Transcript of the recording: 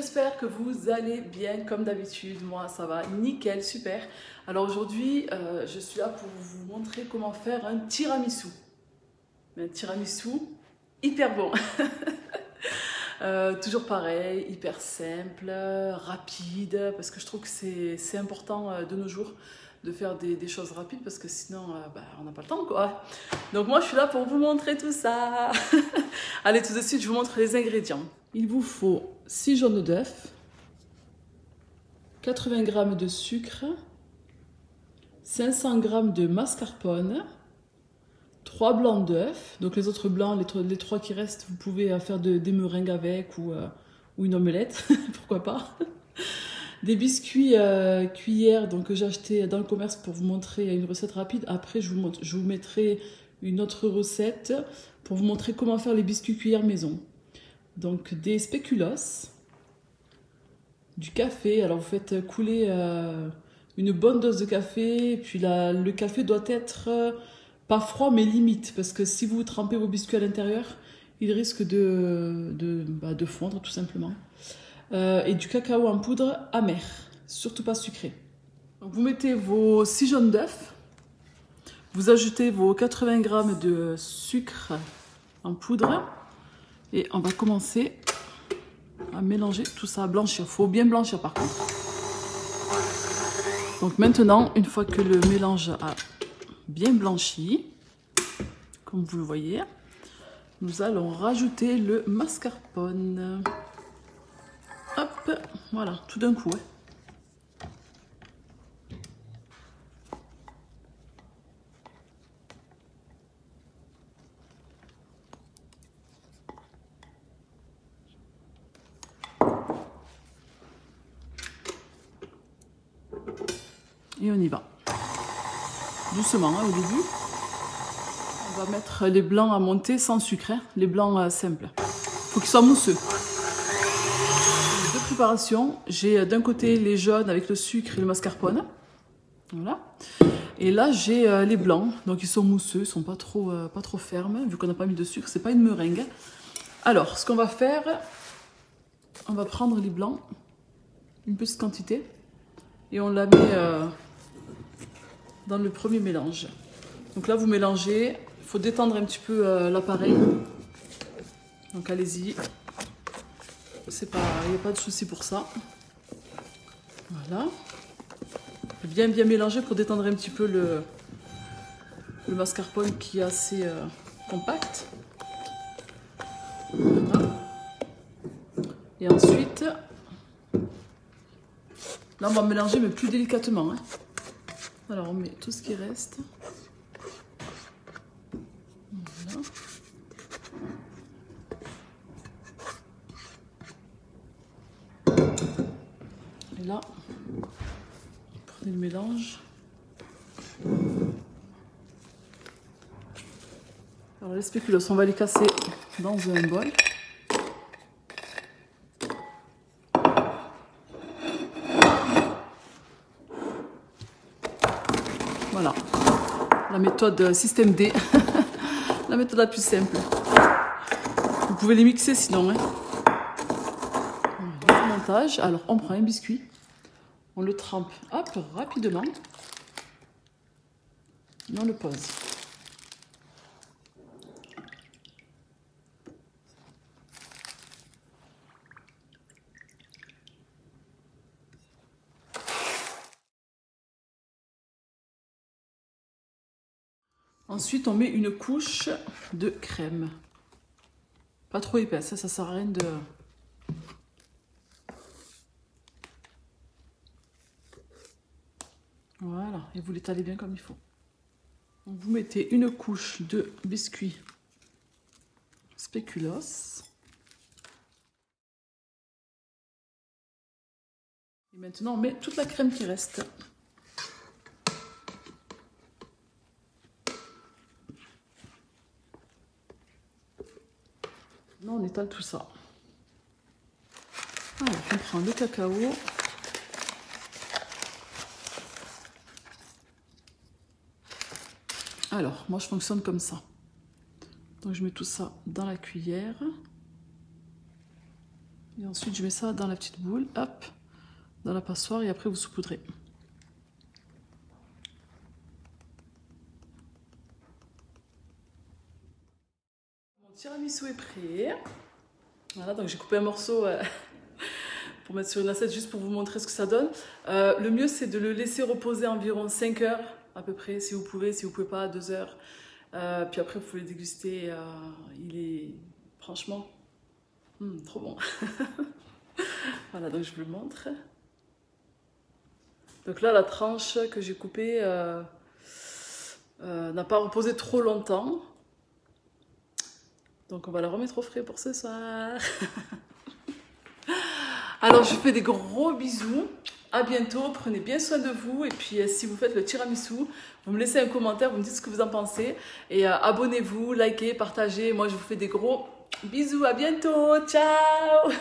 j'espère que vous allez bien comme d'habitude. Moi ça va nickel, super. Alors aujourd'hui je suis là pour vous montrer comment faire un tiramisu. Un tiramisu hyper bon. Toujours pareil, hyper simple, rapide, parce que je trouve que c'est important de nos jours de faire des choses rapides, parce que sinon on n'a pas le temps quoi. Donc moi je suis là pour vous montrer tout ça. Allez, tout de suite je vous montre les ingrédients. Il vous faut 6 jaunes d'œufs, 80 g de sucre, 500 g de mascarpone, 3 blancs d'œufs, donc les autres blancs, les 3 qui restent, vous pouvez faire des meringues avec ou une omelette, pourquoi pas. Des biscuits cuillères donc, que j'ai acheté dans le commerce pour vous montrer une recette rapide. Après, je vous mettrai une autre recette pour vous montrer comment faire les biscuits cuillères maison. Donc des spéculoos, du café. Alors vous faites couler une bonne dose de café, puis le café doit être pas froid mais limite, parce que si vous trempez vos biscuits à l'intérieur, il risque de fondre tout simplement. Et du cacao en poudre amer, surtout pas sucré. Donc vous mettez vos 6 jaunes d'œufs, vous ajoutez vos 80 g de sucre en poudre et on va commencer à mélanger tout ça, à blanchir. Il faut bien blanchir par contre. Donc maintenant, une fois que le mélange a bien blanchi, comme vous le voyez, nous allons rajouter le mascarpone. Hop, voilà, tout d'un coup. Et on y va. Doucement au début. On va mettre les blancs à monter sans sucre, les blancs simples. Il faut qu'ils soient mousseux. De préparation, j'ai d'un côté les jaunes avec le sucre et le mascarpone. Voilà. Et là j'ai les blancs, donc ils sont mousseux, ils sont pas trop fermes, vu qu'on n'a pas mis de sucre, c'est pas une meringue. Alors, ce qu'on va faire, on va prendre les blancs, une petite quantité, et on la met dans le premier mélange. Donc là vous mélangez, il faut détendre un petit peu l'appareil. Donc allez-y, c'est pas, il n'y a pas de souci pour ça. Voilà. Bien mélanger pour détendre un petit peu le mascarpone qui est assez compact. Voilà. Et ensuite, là on va mélanger mais plus délicatement. Alors on met tout ce qui reste. Voilà. Et là, prenez le mélange. Alors les spéculoos, on va les casser dans un bol. Voilà, la méthode système D, la méthode la plus simple. Vous pouvez les mixer sinon. Voilà, le montage. Alors on prend un biscuit, on le trempe hop, rapidement et on le pose. Ensuite, on met une couche de crème. Pas trop épaisse, ça sert à rien de... Voilà, et vous l'étalez bien comme il faut. Donc, vous mettez une couche de biscuits spéculoos. Et maintenant, on met toute la crème qui reste. Là, on étale tout ça. Alors, on prend le cacao. Alors, moi, je fonctionne comme ça. Donc, je mets tout ça dans la cuillère. Et ensuite, je mets ça dans la petite boule, hop, dans la passoire et après vous saupoudrez. Mon tiramisu est prêt. Voilà, donc j'ai coupé un morceau pour mettre sur une assiette juste pour vous montrer ce que ça donne. Le mieux, c'est de le laisser reposer environ 5 heures à peu près, si vous pouvez pas, 2 heures. Puis après, vous pouvez le déguster. Il est franchement trop bon. Voilà, donc je vous le montre. Donc là, la tranche que j'ai coupée n'a pas reposé trop longtemps. Donc on va la remettre au frais pour ce soir. Alors je vous fais des gros bisous. À bientôt, prenez bien soin de vous. Et puis si vous faites le tiramisu, vous me laissez un commentaire, vous me dites ce que vous en pensez. Et abonnez-vous, likez, partagez. Moi je vous fais des gros bisous. À bientôt. Ciao.